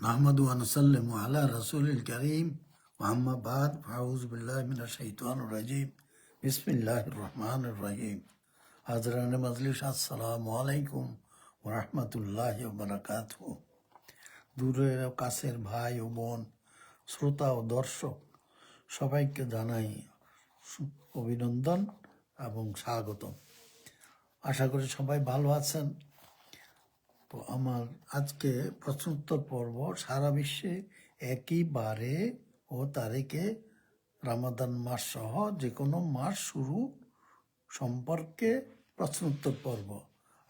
নাহমাদু ওয়া নুসাল্লিমু আলা রাসূলিল কারীম ওয়া আম্মা বাদ ফাউযু বিল্লাহি মিনাশ শাইতানির রাজীম বিসমিল্লাহির রহমানির রহিম। হাজরানে মজলিস, আসসালামু আলাইকুম ওয়া রাহমাতুল্লাহি ওয়া বারাকাতুহু। দূরের ও কাছের ভাই ও বোন, শ্রোতা ও দর্শক সবাইকে জানাই অভিনন্দন এবং স্বাগতম। আশা করি সবাই ভালো আছেন। তো আমার আজকে প্রশ্নোত্তর পর্ব সারা বিশ্বে একই বারে ও তারিখে রমাদান মাস সহ যে কোনো মাস শুরু সম্পর্কে প্রশ্নোত্তর পর্ব।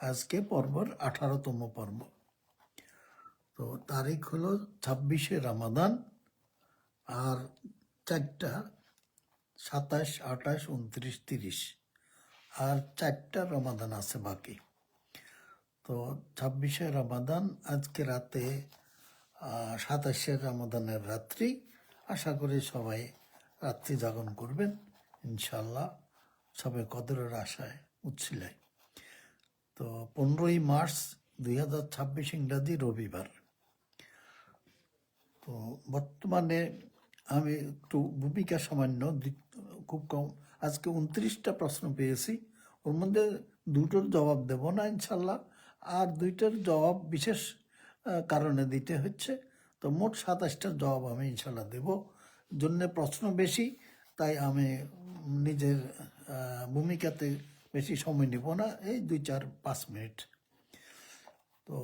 আজকে পর্বর 18তম পর্ব। তো তারিখ হলো 26শে রমাদান, আর চারটা 27, 28, 29, 30, আর চারটা রমাদান আছে বাকি। তো 26শে রমাদান আজকে রাতে, 27শে রমাদানের রাত্রি। আশা করি সবাই রাত্রি জাগরণ করবেন ইনশাল্লাহ, সবাই কদরের আশায় উচ্ছিলায়। তো 15ই মার্চ 2026 ইংরাজি রবিবার। তো বর্তমানে আমি একটু ভূমিকা সামান্য, খুব কম, আজকে 29টা প্রশ্ন পেয়েছি। ওর মধ্যে দুটোর জবাব দেব না ইনশাল্লাহ, আর দুইটার জবাব বিশেষ কারণে দিতে হচ্ছে। তো মোট 27টার জবাব আমি ইনশাল্লাহ দেব। জন্যে প্রশ্ন বেশি, তাই আমি নিজের ভূমিকাতে বেশি সময় নেব না, এই 2-4-5 মিনিট। তো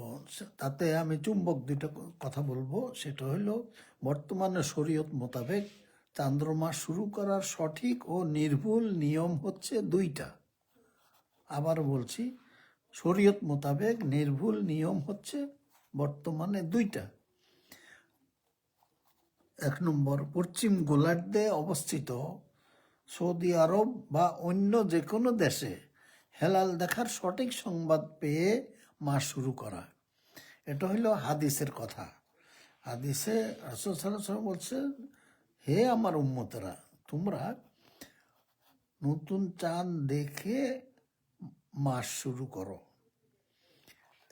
তাতে আমি চুম্বক দুইটা কথা বলবো। সেটা হলো, বর্তমানে শরীয়ত মোতাবেক চান্দ্রমাস শুরু করার সঠিক ও নির্ভুল নিয়ম হচ্ছে দুইটা। আবার বলছি, শরীয়ত মোতাবেক নির্ভুল নিয়ম হচ্ছে বর্তমানে দুইটা। 1 নম্বর, পশ্চিম গোলার্ধে অবস্থিত সৌদি আরব বা অন্য যে কোনো দেশে হেলাল দেখার সঠিক সংবাদ পেয়ে মাস শুরু করা। এটা হইল হাদিসের কথা। হাদিসে রাসূল সাল্লাল্লাহু আলাইহি ওয়াসাল্লাম বলছে, হে আমার উম্মতেরা, তোমরা নতুন চাঁদ দেখে মাস শুরু করো।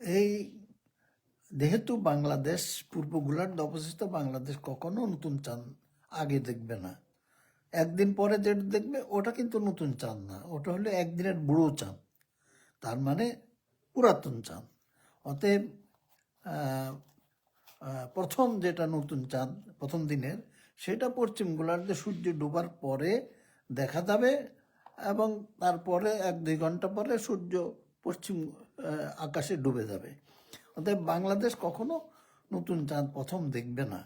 এই যেহেতু বাংলাদেশ পূর্ব গোলার্ধে অবস্থিত, বাংলাদেশ কখনো নতুন চাঁদ আগে দেখবে না। একদিন পরে যেটা দেখবে ওটা কিন্তু নতুন চাঁদ না, ওটা হলো একদিনের বুড়ো চাঁদ, তার মানে পুরাতন চাঁদ। অতএব প্রথম যেটা নতুন চাঁদ প্রথম দিনের, সেটা পশ্চিম গোলার্ধে সূর্য ডোবার পরে দেখা যাবে, এবং তারপরে 1-2 ঘন্টা পরে সূর্য পশ্চিম আকাশে ডুবে যাবে। অতএব বাংলাদেশ কখনো নতুন চাঁদ প্রথম দেখবে না।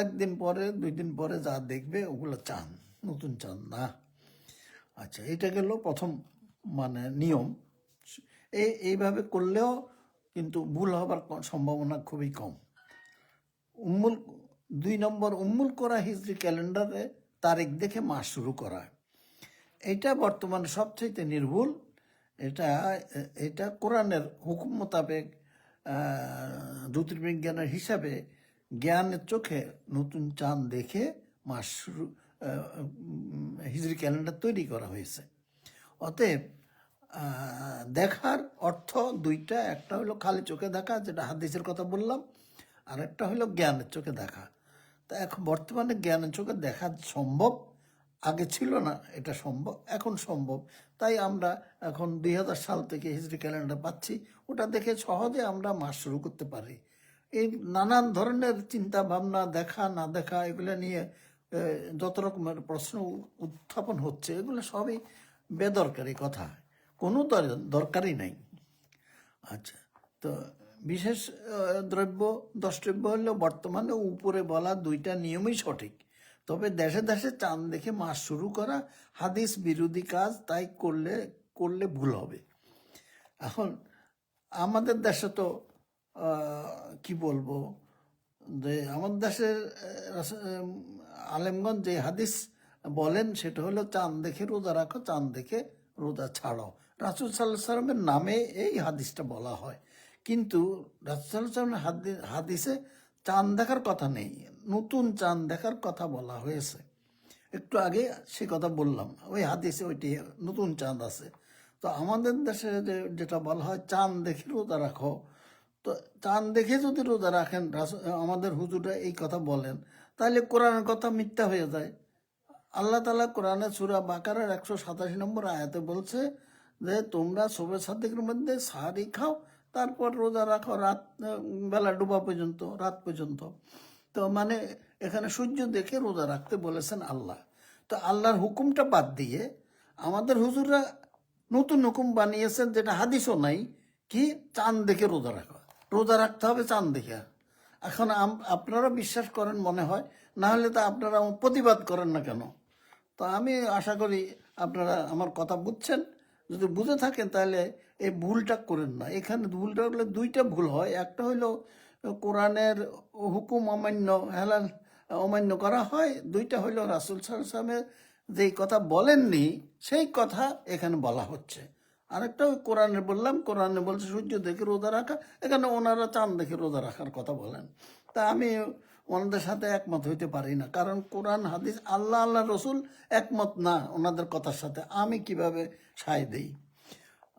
একদিন পরে 2 দিন পরে যা দেখবে ওগুলো চাঁদ, নতুন চাঁদ না। আচ্ছা, এটা গেল প্রথম মানে নিয়ম। এইভাবে করলেও কিন্তু ভুল হবার সম্ভাবনা খুবই কম। 2 নম্বর, উম্মুল কোরা হিজরি ক্যালেন্ডারে তারিখ দেখে মাস শুরু করা। এটা বর্তমানে সবচেয়ে নির্ভুল। এটা কোরআনের হুকুম মোতাবেক জ্যোতির্বিজ্ঞানের হিসাবে জ্ঞানের চোখে নতুন চাঁদ দেখে মাস শুরু, হিজরি ক্যালেন্ডার তৈরি করা হয়েছে। অতএব দেখার অর্থ দুইটা। একটা হলো খালি চোখে দেখা, যেটা হাদিসের কথা বললাম, আর একটা হলো জ্ঞানের চোখে দেখা। তা এখন বর্তমানে জ্ঞানের চোখে দেখা সম্ভব, আগে ছিল না, এটা সম্ভব, এখন সম্ভব। তাই আমরা এখন 2000 সাল থেকে হিজরি ক্যালেন্ডার পাচ্ছি, ওটা দেখে সহজে আমরা মাস শুরু করতে পারি। এই নানান ধরনের চিন্তা ভাবনা, দেখা না দেখা, এগুলো নিয়ে যত রকমের প্রশ্ন উত্থাপন হচ্ছে, এগুলো সবই বেদরকারি কথা, কোনো দরকারই নাই। আচ্ছা, তো বিশেষ দ্রষ্টব্য হলো, বর্তমানে উপরে বলা দুইটা নিয়মই সঠিক, তবে দেশে দেশে চাঁদ দেখে মাস শুরু করা হাদিস বিরোধী কাজ, তাই করলে ভুল হবে। এখন আমাদের দেশে তো কি বলবো, যে আমাদের দেশের আলেমগঞ্জ যে হাদিস বলেন, সেটা হলো চাঁদ দেখে রোজা রাখো, চাঁদ দেখে রোজা ছাড়ো। রাসূল সাল্লাল্লাহু আলাইহি ওয়াসাল্লামের নামে এই হাদিসটা বলা হয়, কিন্তু রাসূল সাল্লাল্লাহু আলাইহি ওয়াসাল্লামের হাদিসে চাঁদ দেখার কথা নেই, নতুন চাঁদ দেখার কথা বলা হয়েছে। একটু আগে সে কথা বললাম, ওই হাদিসে ওইটি নতুন চাঁদ আছে। তো আমাদের দেশে যেটা বলা হয়, চাঁদ দেখে রোজা রাখো, তো চাঁদ দেখে যদি রোজা রাখেন, আমাদের হুজুরা এই কথা বলেন, তাহলে কোরআনের কথা মিথ্যা হয়ে যায়। আল্লাহ তাআলা কোরআনে সূরা বাকারার 187 নম্বর আয়াতে বলছে যে তোমরা শবে সাদিকের মধ্যে সাহারি খাও, তারপর রোজা রাখো রাত বেলা ডুবা পর্যন্ত, রাত পর্যন্ত। তো মানে এখানে সূর্য দেখে রোজা রাখতে বলেছেন আল্লাহ। তো আল্লাহর হুকুমটা বাদ দিয়ে আমাদের হুজুররা নতুন হুকুম বানিয়েছেন, যেটা হাদিসও নাই, কি চাঁদ দেখে রোজা রাখা, রোজা রাখতে হবে চাঁদ দেখে। এখন আপনারা বিশ্বাস করেন মনে হয়, না হলে তো আপনারা প্রতিবাদ করেন না কেন? তো আমি আশা করি আপনারা আমার কথা বুঝছেন। যদি বুঝে থাকেন তাহলে এই ভুলটা করেন না। এখানে ভুলটা হলে দুইটা ভুল হয়। একটা হইলো কোরআনের হুকুম অমান্য, হেলাল অমান্য করা হয়। দুইটা হইলো রাসূল সাল্লাল্লাহু আলাইহি ওয়াসাল্লামের যেই কথা বলেননি সেই কথা এখানে বলা হচ্ছে। আরেকটা ওই কোরআনে বললাম, কোরআনে বলছে সূর্য দেখে রোজা রাখা, এখানে ওনারা চাঁদ দেখে রোজা রাখার কথা বলেন। তা আমি ওনাদের সাথে একমত হইতে পারি না, কারণ কোরআন হাদিস আল্লাহ রসুল একমত না ওনাদের কথার সাথে, আমি কিভাবে সায় দেই?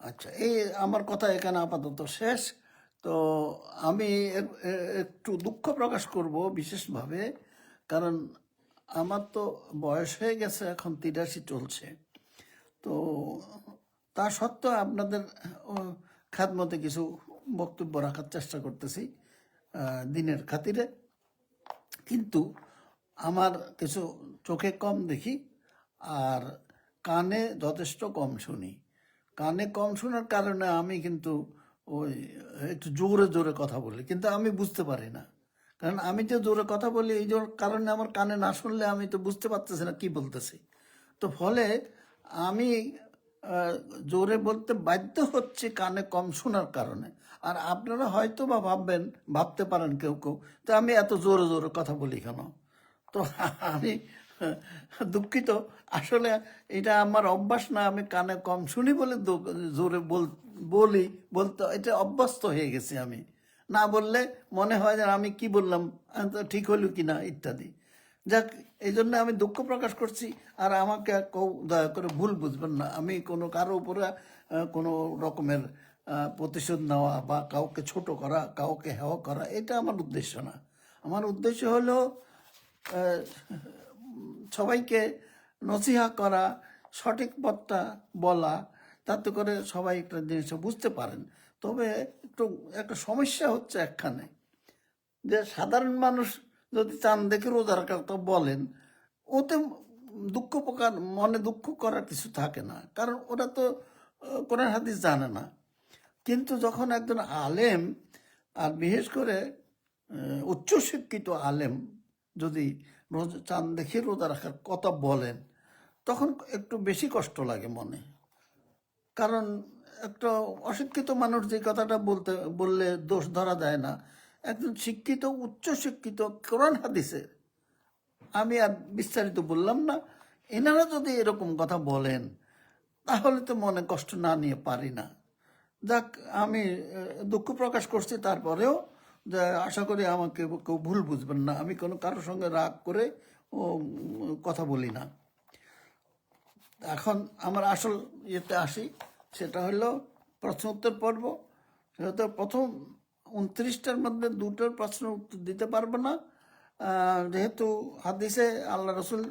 আচ্ছা, এই আমার কথা এখানে আপাতত শেষ। তো আমি একটু দুঃখ প্রকাশ করব বিশেষভাবে, কারণ আমার তো বয়স হয়ে গেছে, এখন 83 চলছে। তো তা সত্ত্বেও আপনাদের খাদমতে কিছু বক্তব্য রাখার চেষ্টা করতেছি দিনের খাতিরে। কিন্তু আমার কিছু চোখে কম দেখি আর কানে যথেষ্ট কম শুনি। কানে কম শোনার কারণে আমি কিন্তু ওই একটু জোরে জোরে কথা বলি, কিন্তু আমি বুঝতে পারি না। কারণ আমি যে জোরে কথা বলি এই কারণে আমার কানে না শুনলে আমি তো বুঝতে পারতেছি না কি বলতেছি। তো ফলে আমি জোরে বলতে বাধ্য হচ্ছে কানে কম শোনার কারণে। আর আপনারা হয়তো বা ভাবতে পারেন কেউ কেউ, তো আমি এত জোরে জোরে কথা বলি কেন? তো আমি দুঃখিত, আসলে এটা আমার অভ্যাস না। আমি কানে কম শুনি বলে জোরে বলতে এটা অভ্যস্ত হয়ে গেছি আমি। না বললে মনে হয় যে আমি কি বললাম, তো ঠিক হলো কি না ইত্যাদি। যাক, এই জন্য আমি দুঃখ প্রকাশ করছি। আর আমাকে কেউ দয়া করে ভুল বুঝবেন না, আমি কোনো কারো উপরে কোনো রকমের প্রতিশোধ নেওয়া বা কাউকে ছোট করা, কাউকে হেয় করা, এটা আমার উদ্দেশ্য না। আমার উদ্দেশ্য হলো সবাইকে নসিহা করা, সঠিক পথটা বলা, তাতে করে সবাই একটা জিনিস বুঝতে পারেন। তবে একটা সমস্যা হচ্ছে একখানে, যে সাধারণ মানুষ যদি চাঁদ দেখে রোজা রাখার কথা বলেন, ওতে মনে দুঃখ করার কিছু থাকে না, কারণ ওরা তো কোরআন হাদিস জানে না। কিন্তু যখন একজন আলেম, আর বিশেষ করে উচ্চশিক্ষিত আলেম যদি চাঁদ দেখে রোজা রাখার কথা বলেন, তখন একটু বেশি কষ্ট লাগে মনে। কারণ একটা অশিক্ষিত মানুষ যে কথাটা বললে দোষ ধরা যায় না। একজন শিক্ষিত, উচ্চশিক্ষিত, কোরআন হাদিসের, আমি আর বিস্তারিত বললাম না, এনারা যদি এরকম কথা বলেন তাহলে তো মনে কষ্ট না নিয়ে পারি না। যাক, আমি দুঃখ প্রকাশ করছি, তারপরেও যে আশা করি আমাকে কেউ ভুল বুঝবেন না। আমি কোনো কারোর সঙ্গে রাগ করে কথা বলি না। এখন আমার আসল ইয়েতে আসি, সেটা হলো প্রশ্ন উত্তর পর্ব। সেটা প্রথম 29টার মধ্যে 2টোর প্রশ্ন উত্তর দিতে পারবো না, যেহেতু হাদিসে আল্লাহ রসুল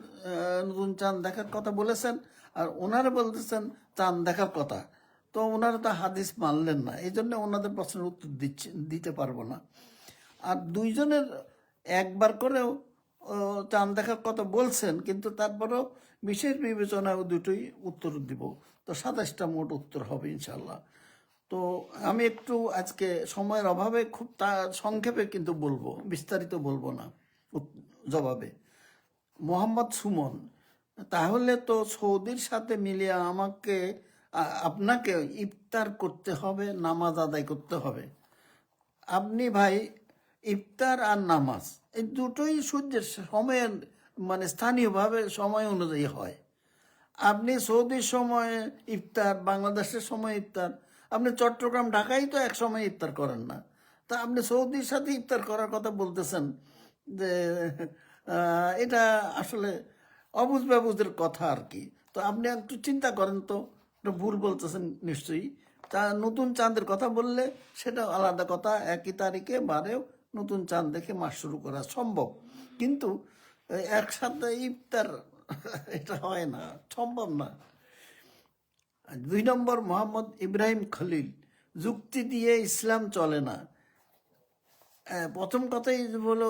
নতুন চাঁদ দেখার কথা বলেছেন, আর ওনারা বলতেছেন চাঁদ দেখার কথা। তো ওনারা তো হাদিস মানলেন না, এই জন্য ওনাদের প্রশ্নের উত্তর দিতে পারবো না। আর দুইজনের একবার করেও চাঁদ দেখার কথা বলছেন, কিন্তু তারপরেও বিশেষ বিবেচনায় দুটোই উত্তর দিব। তো 27টা মোট উত্তর হবে ইনশাল্লাহ। তো আমি একটু আজকে সময়ের অভাবে খুব সংক্ষেপে কিন্তু বলবো, বিস্তারিত বলবো না জবাবে। মোহাম্মদ সুমন, তাহলে তো সৌদির সাথে মিলিয়ে আপনাকে ইফতার করতে হবে, নামাজ আদায় করতে হবে। আপনি ভাই, ইফতার আর নামাজ এই দুটোই সূর্যের সময়ের মানে স্থানীয়ভাবে সময় অনুযায়ী হয়। আপনি সৌদির সময় ইফতার, বাংলাদেশের সময় ইফতার, আপনি চট্টগ্রাম ঢাকায় তো এক সময় ইফতার করেন না। তা আপনি সৌদির সাথে ইফতার করার কথা বলতেছেন, যে এটা আসলে অবুঝ বাবুজের কথা আর কি। তো আপনি একটু চিন্তা করেন তো, ভুল বলতেছেন নিশ্চয়ই। নতুন চাঁদের কথা বললে সেটা আলাদা কথা, একই তারিখে বারেও নতুন চাঁদ দেখে মাস শুরু করা সম্ভব, কিন্তু একসাথে ইফতার এটা হয় না, সম্ভব না। 2 নম্বর, মোহাম্মদ ইব্রাহিম খলিল, যুক্তি দিয়ে ইসলাম চলে না। প্রথম কথাই বলো,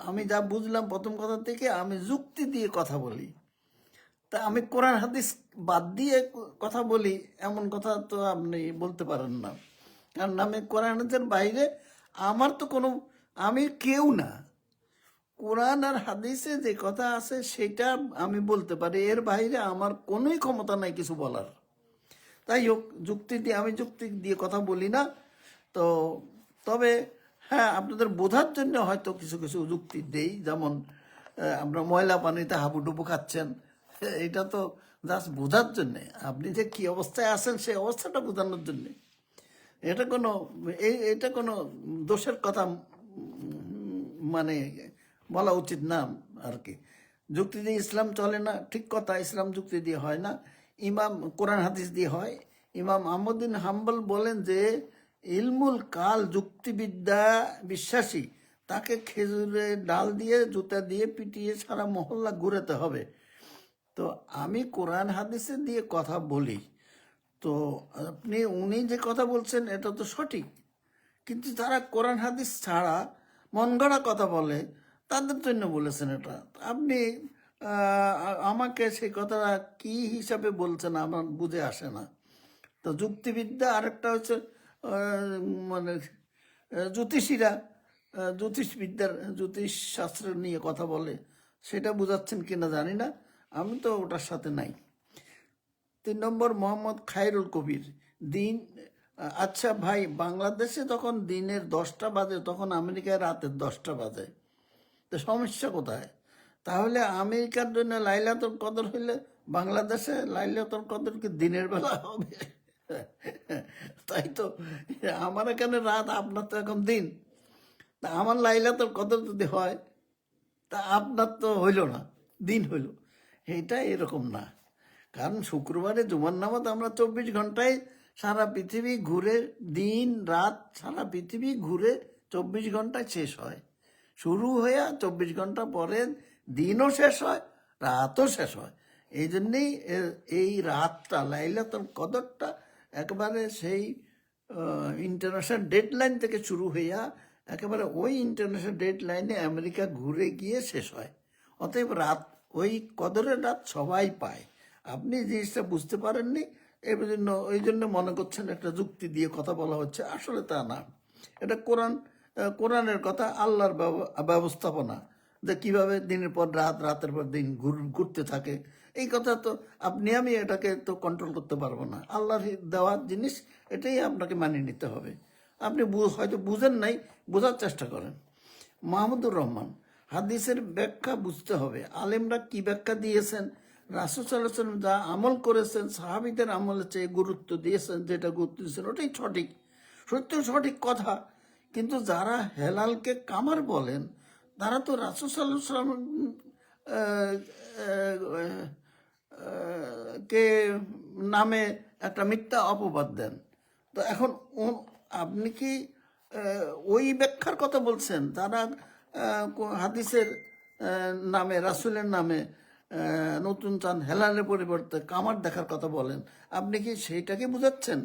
আমি যা বুঝলাম প্রথম কথা থেকে, আমি যুক্তি দিয়ে কথা বলি। তা আমি কোরআন হাদিস বাদ দিয়ে কথা বলি, এমন কথা তো আপনি বলতে পারেন না। কারণ আমি কোরআন হাদিসের বাইরে আমার তো কোনো, আমি কেউ না। কোরআন আর হাদিসে যে কথা আছে সেটা আমি বলতে পারি, এর বাইরে আমার কোনোই ক্ষমতা নাই কিছু বলার। তাই হোক, যুক্তি দিয়ে, আমি যুক্তি দিয়ে কথা বলি না। তো তবে হ্যাঁ, আপনাদের বোঝার জন্য হয়তো কিছু কিছু যুক্তি দেই, যেমন আপনার ময়লা পানিতে হাবুডুবু খাচ্ছেন, এটা তো জাস্ট বোঝার জন্যে, আপনি যে কী অবস্থায় আছেন সেই অবস্থাটা বোঝানোর জন্যে। এটা কোনো দোষের কথা মানে বলা উচিত না আর কি। যুক্তি দিয়ে ইসলাম চলে না, ঠিক কথা, ইসলাম যুক্তি দিয়ে হয় না, ইমাম কোরআন হাদিস দিয়ে হয়। ইমাম আহমদ বিন হাম্বল বলেন যে ইলমুল কাল, যুক্তিবিদ্যা বিশ্বাসী, তাকে খেজুরের ডাল দিয়ে জুতা দিয়ে পিটিয়ে সারা মহল্লা ঘুরাতে হবে। তো আমি কোরআন হাদিসে দিয়ে কথা বলি, তো উনি যে কথা বলছেন এটা তো সঠিক, কিন্তু যারা কোরআন হাদিস ছাড়া মন গড়া কথা বলে তাদের জন্য বলেছেন এটা। আপনি আমাকে সেই কথাটা কি হিসাবে বলছেন আমার বুঝে আসে না। তো যুক্তিবিদ্যা, আরেকটা হচ্ছে মানে জ্যোতিষীরা জ্যোতিষ শাস্ত্র নিয়ে কথা বলে, সেটা বোঝাচ্ছেন কিনা জানি না, আমি তো ওটার সাথে নাই। 3 নম্বর, মোহাম্মদ খায়রুল কবির, দিন, আচ্ছা ভাই, বাংলাদেশে যখন দিনের 10টা বাজে তখন আমেরিকায় রাতের 10টা বাজে, তো সমস্যা কোথায়? তাহলে আমেরিকার জন্য লাইলাতুল কদর হইলে বাংলাদেশে লাইলাতুল কদর কি দিনের বেলা হবে? তাই তো, আমার এখানে রাত, আপনার তো এখন দিন। তা আমার লাইলাতুল কদর যদি হয়, তা আপনার তো হইল না, দিন হইল। এটা এরকম না, কারণ শুক্রবারে জুমার নামাজ আমরা 24 ঘন্টায় সারা পৃথিবী ঘুরে, দিন রাত সারা পৃথিবী ঘুরে 24 ঘন্টায় শেষ হয়। শুরু হয়ে 24 ঘন্টা পরে দিনও শেষ হয়, রাতও শেষ হয়। এই জন্যেই এই রাতটা, লাইলাতুল কদরটা একেবারে সেই ইন্টারন্যাশনাল ডেডলাইন থেকে শুরু হইয়া একেবারে ওই ইন্টারন্যাশনাল ডেডলাইনে আমেরিকা ঘুরে গিয়ে শেষ হয়। অতএব রাত, ওই কদরের রাত সবাই পায়। আপনি জিনিসটা বুঝতে পারেননি, ওই জন্য মনে করছেন একটা যুক্তি দিয়ে কথা বলা হচ্ছে, আসলে তা না। এটা কোরআনের কথা, আল্লাহর ব্যবস্থাপনা, যে কিভাবে দিনের পর রাত, রাতের পর দিন ঘুরতে থাকে। এই কথা তো আমি এটাকে তো কন্ট্রোল করতে পারবো না, আল্লাহর দেওয়ার জিনিস, এটাই আপনাকে মানিয়ে নিতে হবে। আপনি হয়তো বুঝেন নাই, বোঝার চেষ্টা করেন। মাহমুদুর রহমান, হাদিসের ব্যাখ্যা বুঝতে হবে, আলেমরা কি ব্যাখ্যা দিয়েছেন, রাসূল সাল্লাল্লাহু আলাইহি ওয়াসাল্লাম যা আমল করেছেন, সাহাবীদের আমলের চেয়ে গুরুত্ব দিয়েছেন, যেটা গুরুত্ব দিয়েছেন ওটাই সঠিক, সত্য সঠিক কথা। কিন্তু যারা হেলালকে কামার বলেন, তারা তো রাসূল সাল্লাল্লাহু আলাইহি ওয়াসাল্লাম কে নামে একটা মিথ্যা অপবাদ দেন। তো এখন আপনি কি ওই ব্যাখ্যার কথা বলছেন? তারা হাদিসের নামে, রাসূলের নামে নতুন চাঁদ হেলালের পরিবর্তে কামার দেখার কথা বলেন, আপনি কি সেইটাকে বুঝাচ্ছেন?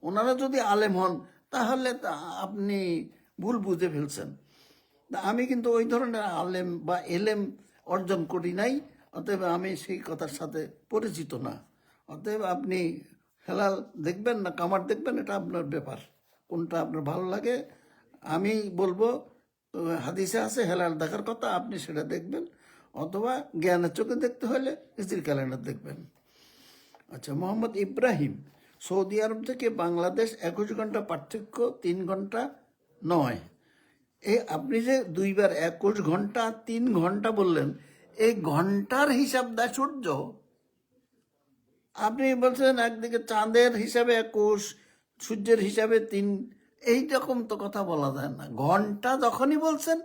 ওনারা যদি আলেম হন তাহলে আপনি ভুল বুঝে ফেলছেন। আমি কিন্তু ওই ধরনের আলেম বা এলেম অর্জন করি নাই, অতএব আমি সেই কথার সাথে পরিচিত না। অতএব আপনি হেলাল দেখবেন না কামার দেখবেন, এটা আপনার ব্যাপার, কোনটা আপনার ভালো লাগে। আমি বলবো হাদিসে আছে হেলাল দেখার কথা, আপনি সেটা দেখবেন, অথবা জ্ঞানের চোখে দেখতে হলে হিজরি ক্যালেন্ডার দেখবেন। আচ্ছা, মোহাম্মদ ইব্রাহিম, সৌদি আরব থেকে বাংলাদেশ 21 ঘন্টা পার্থক্য, 3 ঘন্টা নয়। আপনি যে 2 বার 21 ঘন্টা 3 ঘন্টা বললেন, এই ঘন্টার হিসাব দেয় সূর্য। আপনি বলছেন একদিকে চাঁদের হিসাবে 21, সূর্যের হিসাবে 3, এইরকম তো কথা বলা যায় না। ঘন্টা যখনই বলছেন,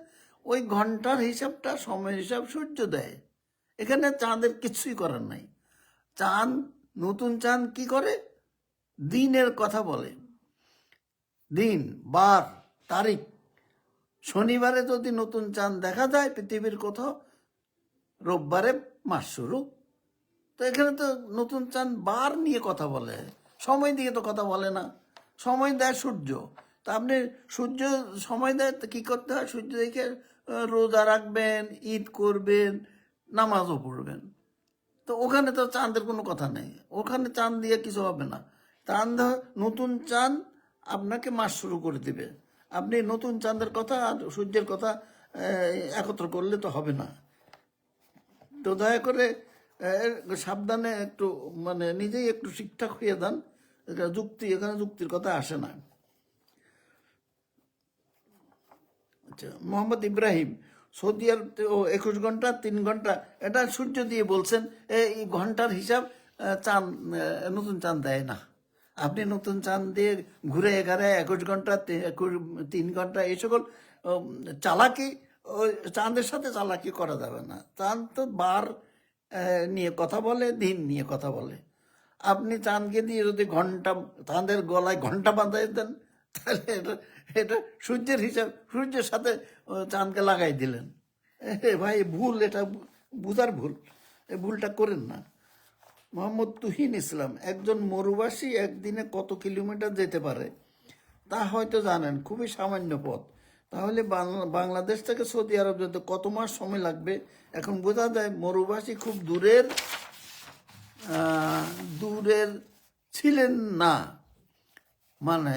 ওই ঘন্টার হিসাবটা, সময় হিসাব সূর্য দেয়, এখানে চাঁদের কিছুই করার নাই। চাঁদ, নতুন চাঁদ কি করে? দিনের কথা বলে, দিন, বার, তারিখ। শনিবারে যদি নতুন চাঁদ দেখা যায় পৃথিবীর কোথাও, রোববারে মাস শুরু। তো এখানে তো নতুন চাঁদ বার নিয়ে কথা বলে, সময় দিয়ে তো কথা বলে না। সময় দেয় সূর্য। তা আপনি সূর্য সময় দেয়, তো কী করতে হয়? সূর্য দেখে রোজা রাখবেন, ঈদ করবেন, নামাজও পড়বেন। তো ওখানে তো চাঁদের কোনো কথা নেই, ওখানে চাঁদ দিয়ে কিছু হবে না। চাঁদ, নতুন চাঁদ আপনাকে মাস শুরু করে দিবে। আপনি নতুন চাঁদের কথা আর সূর্যের কথা একত্র করলে তো হবে না। তো দয়া করে সাবধানে একটু, মানে নিজেই একটু ঠিকঠাক হয়ে যান। এখানে যুক্তির কথা আসে না। আচ্ছা, মোহাম্মদ ইব্রাহিম, সৌদি আরব 21 ঘন্টা 3 ঘন্টা, এটা সূর্য দিয়ে বলছেন। এই ঘন্টার হিসাব চাঁদ, নতুন চাঁদ দেয় না। আপনি নতুন চাঁদ দিয়ে ঘুরে এগারে 21 ঘন্টা 3 ঘন্টা এই সকল চালাকি, ওই চাঁদের সাথে চালাকি করা যাবে না। চাঁদ তো বার নিয়ে কথা বলে, দিন নিয়ে কথা বলে। আপনি চাঁদকে দিয়ে যদি ঘন্টা, চাঁদের গলায় ঘন্টা বাঁধাই দেন, তাহলে এটা এটা সূর্যের হিসাব, সূর্যের সাথে চাঁদকে লাগাই দিলেন। ভাই ভুল, এটা বুঝার ভুল, এই ভুলটা করেন না। মোহাম্মদ তুহিন ইসলাম, একজন মরুবাসী একদিনে কত কিলোমিটার যেতে পারে তা হয়তো জানেন, খুবই সামান্য পথ। তাহলে বাংলাদেশ থেকে সৌদি আরব যেতে কত মাস সময় লাগবে? এখন বোঝা যায় মরুবাসী খুব দূরের ছিলেন না। মানে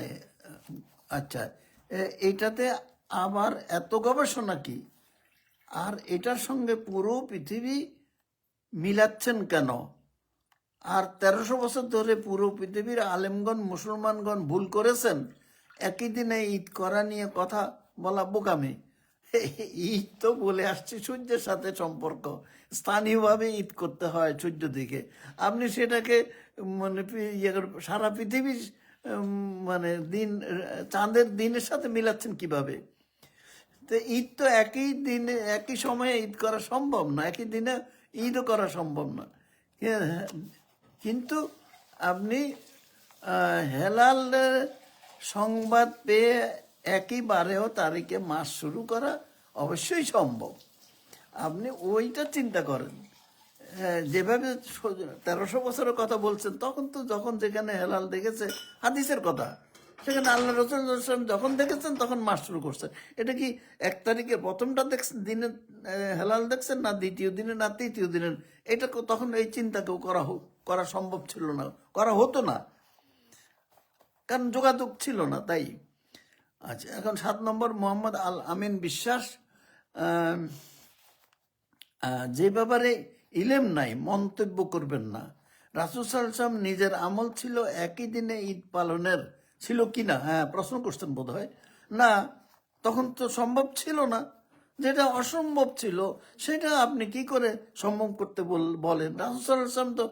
আচ্ছা, এইটাতে আবার এত গবেষণা কি? আর এটার সঙ্গে পুরো পৃথিবী মিলাচ্ছেন কেন? আর 1300 বছর ধরে পুরো পৃথিবীর আলেমগণ, মুসলমানগণ ভুল করেছেন। একই দিনে ঈদ করা নিয়ে কথা বলা বোকামি। ঈদ তো বলে আসছে সূর্যের সাথে সম্পর্ক, স্থানীয়ভাবে ঈদ করতে হয় সূর্য দিকে। আপনি সেটাকে মানে সারা পৃথিবীর মানে দিন, চাঁদের দিনের সাথে মিলাচ্ছেন কিভাবে? তো ঈদ তো একই দিনে একই সময়ে ঈদ করা সম্ভব না, একই দিনে ঈদও করা সম্ভব না। কিন্তু আপনি হেলাল সংবাদ পেয়ে একইবারেও তারিখে মাস শুরু করা অবশ্যই সম্ভব। আপনি ওইটা চিন্তা করেন। যেভাবে 1300 বছরের কথা বলছেন, তখন তো যখন যেখানে হেলাল দেখেছে, হাদিসের কথা, সেখানে আল্লাহ রসুল যখন দেখেছেন তখন মাস শুরু করছেন। এটা কি 1 তারিখে প্রথমটা দেখছেন দিনে হেলাল দেখছেন, না দ্বিতীয় দিনে, না তৃতীয় দিনের? এটা তখন এই চিন্তা কেউ করা সম্ভব ছিল না, করা হতো না, কারণ যোগাযোগ ছিল না, তাই। আচ্ছা, এখন 7 নম্বর, মোহাম্মদ আল আমিন বিশ্বাস, যে ব্যাপারে ইলেম নাই মন্তব্য করবেন না। রাসূল সাল্লাল্লাহু আলাইহি ওয়াসাল্লাম নিজের আমল ছিল একই দিনে ঈদ পালনের, ছিল কি না? হ্যাঁ, প্রশ্ন করছেন বোধ হয়। না, তখন তো সম্ভব ছিল না। যেটা অসম্ভব ছিল সেটা আপনি কি করে সম্ভব করতে বলেন? রাসূল সাল্লাল্লাহু আলাইহি ওয়াসাল্লাম তো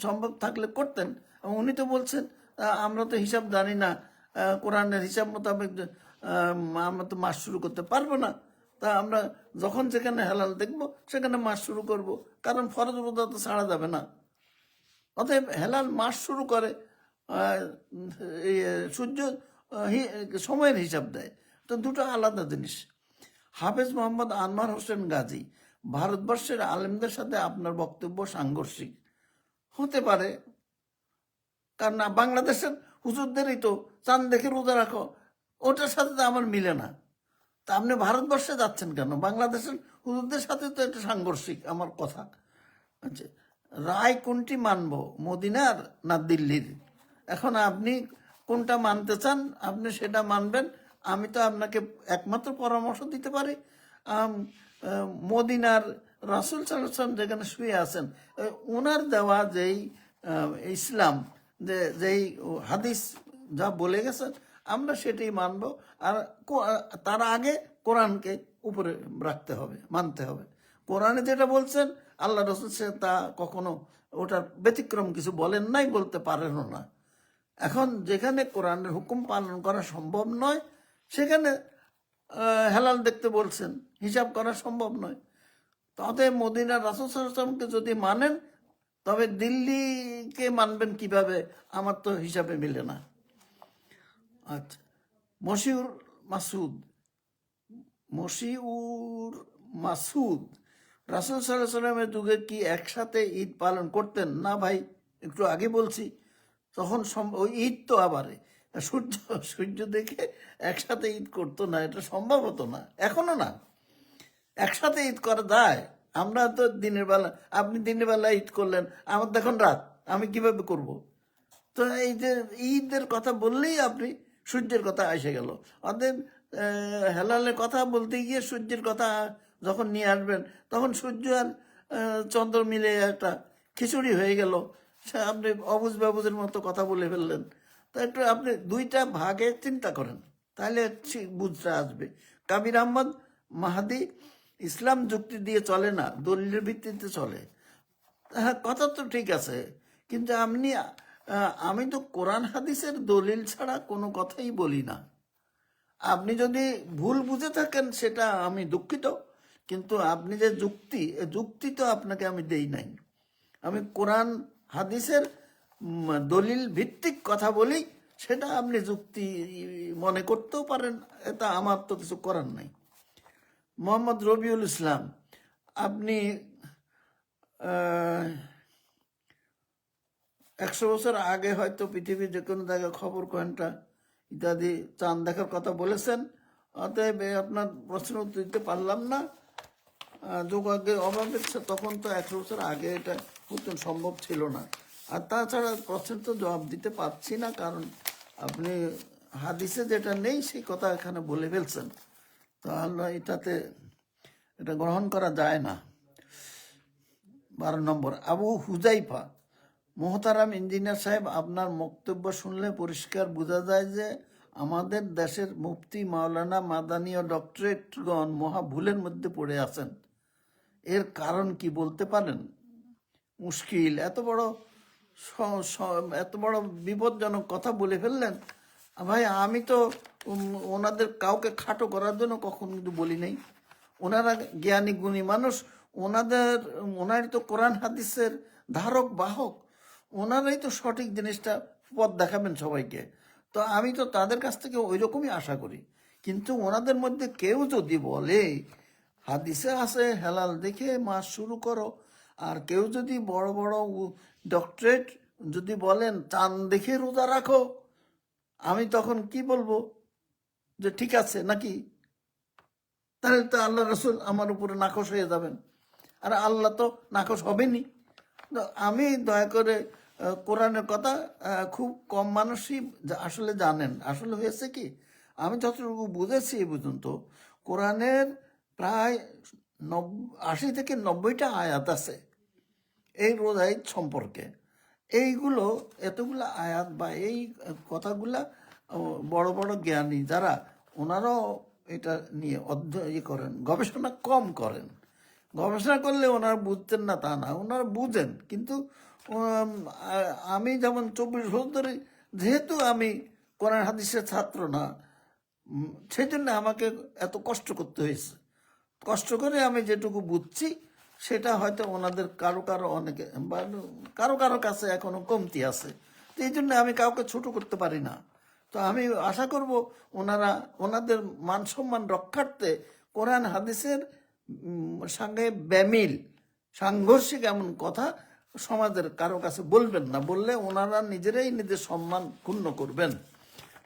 সম্ভব থাকলে করতেন। উনি তো বলছেন আমরা তো হিসাব জানি না, কোরআনের হিসাব মোতাবেক আমরা তো মাস শুরু করতে পারবো না। তা আমরা যখন যেখানে হালাল দেখব সেখানে মাস শুরু করব, কারণ ফরজ রোজা তো ছাড়া যাবে না। অতএব হেলাল মাস শুরু করে, সূর্য সময়ের হিসাব দেয়। তো দুটো আলাদা জিনিস। হাফেজ মোহাম্মদ আনোয়ার হোসেন গাজী, ভারতবর্ষের আলেমদের সাথে আপনার বক্তব্য সাংঘর্ষিক হতে পারে, কারণ বাংলাদেশের হুজুরদেরই তো চাঁদ দেখে রোজা রাখো, ওটার সাথে তো আমার মিলে না। তা আপনি ভারতবর্ষে যাচ্ছেন কেন? বাংলাদেশের হুজুরদের সাথে তো এটা সাংঘর্ষিক আমার কথা। আচ্ছা, রায় কোনটি মানব, মদিনার না দিল্লির? এখন আপনি কোনটা মানতে চান, আপনি সেটা মানবেন। আমি তো আপনাকে একমাত্র পরামর্শ দিতে পারি মদিনার রাসূল সাল্লাল্লাহু আলাইহি ওয়াসাল্লাম যেখানে শুয়ে আছেন, ওনার দেওয়া যেই ইসলাম, যেই হাদিস যা বলে গেছেন, আমরা সেটাই মানব। আর তার আগে কোরআনকে উপরে রাখতে হবে, মানতে হবে। কোরআনে যেটা বলছেন আল্লাহ রসুল সে তা কখনো ওটার ব্যতিক্রম কিছু বলেন নাই, বলতে পারেনও না। এখন যেখানে কোরআনের হুকুম পালন করা সম্ভব নয়, সেখানে হেলাল দেখতে বলছেন, হিসাব করা সম্ভব নয়। অতএব মদিনার রাসূল সাল্লাল্লাহু আলাইহি ওয়াসাল্লামকে যদি মানেন, তবে দিল্লিকে মানবেন কিভাবে, আমার তো হিসাবে মিলে না। আচ্ছা, মশিউর মাসুদ মশিউর মাসুদ রাসূল সাল্লাল্লাহু আলাইহি সাল্লামের যুগে কি একসাথে ঈদ পালন করতেন? না ভাই, একটু আগে বলছি, তখন ওই ঈদ তো আবার সূর্য সূর্য দেখে একসাথে ঈদ করতো না, এটা সম্ভব হতো না, এখনো না। একসাথে ঈদ করা যায়? আমরা তো দিনের বেলা, আপনি দিনের বেলা ঈদ করলেন, আমার দেখুন রাত, আমি কিভাবে করব? তো এই যে ঈদের কথা বললেই আপনি সূর্যের কথা এসে গেল। অতএব হেলালের কথা বলতে গিয়ে সূর্যের কথা যখন নিয়ে আসবেন, তখন সূর্য আর চন্দ্র মিলে একটা খিচুড়ি হয়ে গেল। সে আপনি অবুঝ বাবুজের মতো কথা বলে ফেললেন। তো একটু আপনি দুইটা ভাগে চিন্তা করেন, তাহলে বুঝতে আসবে। কাবির আহমদ মাহাদি ইসলাম যুক্তি দিয়ে চলে না, দলিলের ভিত্তিতে চলে। হ্যাঁ, কথা তো ঠিক আছে, কিন্তু আমি তো কোরআন হাদিসের দলিল ছাড়া কোনো কথাই বলি না। আপনি যদি ভুল বুঝে থাকেন সেটা আমি দুঃখিত, কিন্তু আপনি যে যুক্তি তো আপনাকে আমি দেই নাই। আমি কোরআন হাদিসের দলিল ভিত্তিক কথা বলি, সেটা আপনি যুক্তি মনে করতেও পারেন, এটা আমার তো কিছু করার নাই। মোহাম্মদ রবিউল ইসলাম, আপনি 100 বছর আগে হয়তো পৃথিবীর যে কোনো জায়গায় খবর ঘন্টা ইত্যাদি চাঁদ দেখার কথা বলেছেন, অতএব আপনার প্রশ্ন উত্তর দিতে পারলাম না। যোগাযোগের অভাবে তখন তো 100 বছর আগে এটা হতো, সম্ভব ছিল না। আর তাছাড়া প্রশ্নের তো জবাব দিতে পারছি না, কারণ আপনি হাদিসে যেটা নেই সেই কথা এখানে বলে ফেলছেন, তাহলে এটা গ্রহণ করা যায় না। 12 নম্বর, আবু হুজাইফা, মোহতারাম ইঞ্জিনিয়ার সাহেব, আপনার বক্তব্য শুনলে পরিষ্কার বোঝা যায় যে আমাদের দেশের মুফতি মাওলানা মাদানী ও ডক্টরেটগণ মহা ভুলের মধ্যে পড়ে আছেন। এর কারণ কি বলতে পারেন? মুশকিল, এত বড় বিপজ্জনক কথা বলে ফেললেন। ভাই, আমি তো ওনাদের কাউকে খাটো করার জন্য কখনো কিন্তু বলি নাই। ওনারা জ্ঞানী গুণী মানুষ, ওনারই তো কোরআন হাদিসের ধারক বাহক, ওনারাই তো সঠিক জিনিসটা পথ দেখাবেন সবাইকে। তো আমি তো তাদের কাছ থেকে ওই রকমই আশা করি। কিন্তু ওনাদের মধ্যে কেউ যদি বলে হাদিসে আছে হেলাল দেখে মাস শুরু করো, আর কেউ যদি বড় বড় ডক্টরেট যদি বলেন চাঁদ দেখে রোজা রাখো, আমি তখন কি বলবো? যে ঠিক আছে নাকি? তাহলে তো আল্লাহ রসুল আমার উপরে নাকশ হয়ে যাবেন, আর আল্লাহ তো নাকশ হবেনি। তো আমি দয়া করে কোরআনের কথা খুব কম মানুষই আসলে জানেন। আসলে হয়েছে কি, আমি যতটুকু বুঝেছি এই পর্যন্ত, কোরআনের প্রায় 80 থেকে 90টা আয়াত আছে এই রোজা ঈদ সম্পর্কে। এতগুলো আয়াত বা এই কথাগুলা বড় বড় জ্ঞানী যারা, ওনারাও এটা নিয়ে করেন, গবেষণা কম করেন। গবেষণা করলে ওনারা বুঝতেন না তা না, ওনারা বুঝেন, কিন্তু আমি যেমন 24 বছর ধরে, যেহেতু আমি কোরআন হাদিসের ছাত্র না, সেই জন্য আমাকে এত কষ্ট করতে হয়েছে। কষ্ট করে আমি যেটুকু বুঝছি সেটা হয়তো ওনাদের অনেকে বা কারো কাছে এখনো কমতি আছে। তো এই জন্য আমি কাউকে ছোট করতে পারি না। তো আমি আশা করব ওনাদের মান সম্মান রক্ষার্থে কোরআন হাদিসের সঙ্গে সাংঘর্ষিক এমন কথা সমাজের কারো কাছে বলবেন না, বললে ওনারা নিজেরাই নিজের সম্মান ক্ষুণ্ণ করবেন।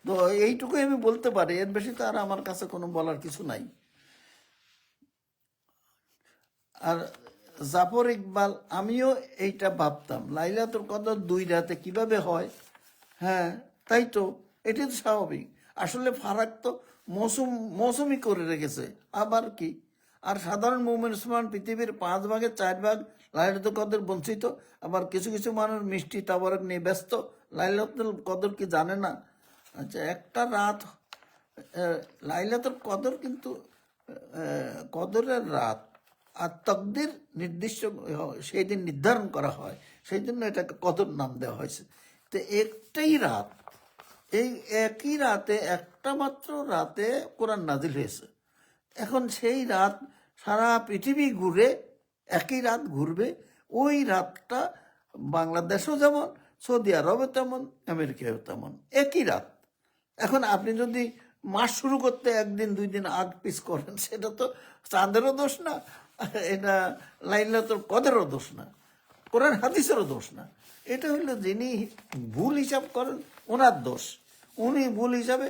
তো এইটুকুই আমি বলতে পারি, এর বেশি তো আর আমার কাছে কোনো বলার কিছু নাই। আর জাফর ইকবাল, আমিও এইটা ভাবতাম, লাইলাতুল কদর 2 রাতে কিভাবে হয়? হ্যাঁ, তাই তো, এটাই তো স্বাভাবিক। আসলে ফারাক তো মৌসুমি করে রেখেছে, আবার কি। আর সাধারণ মুসলমান পৃথিবীর 5 ভাগের 4 ভাগ লাইলাতুল কদর বঞ্চিত। আবার কিছু কিছু মানুষ মিষ্টি তাবারক নিয়ে ব্যস্ত, লাইলাতুল কদর কি জানে না? আচ্ছা, একটা রাত লাইলাতুল কদর কিন্তু কদরের রাত, আর তকদির নির্দিষ্ট সেই দিন নির্ধারণ করা হয়, সেই জন্য এটাকে কদর নাম দেওয়া হয়েছে। তো একটাই রাত, এই একই রাতে, একটা মাত্র রাতে কোরআন নাজিল হয়েছে। এখন সেই রাত সারা পৃথিবী ঘুরে, একই রাত ঘুরবে, ওই রাতটা বাংলাদেশও যেমন, সৌদি আরবও তেমন, আমেরিকাও তেমন, একই রাত। এখন আপনি যদি মাস শুরু করতে একদিন 2 দিন আগ পিস করেন, সেটা তো চাঁদেরও দোষ না, এটা লাইলাতুল কদরেরও দোষ না, কোরআন হাদিসেরও দোষ না। এটা হলো যিনি ভুল হিসাব করেন ওনার দোষ। উনি ভুল হিসাবে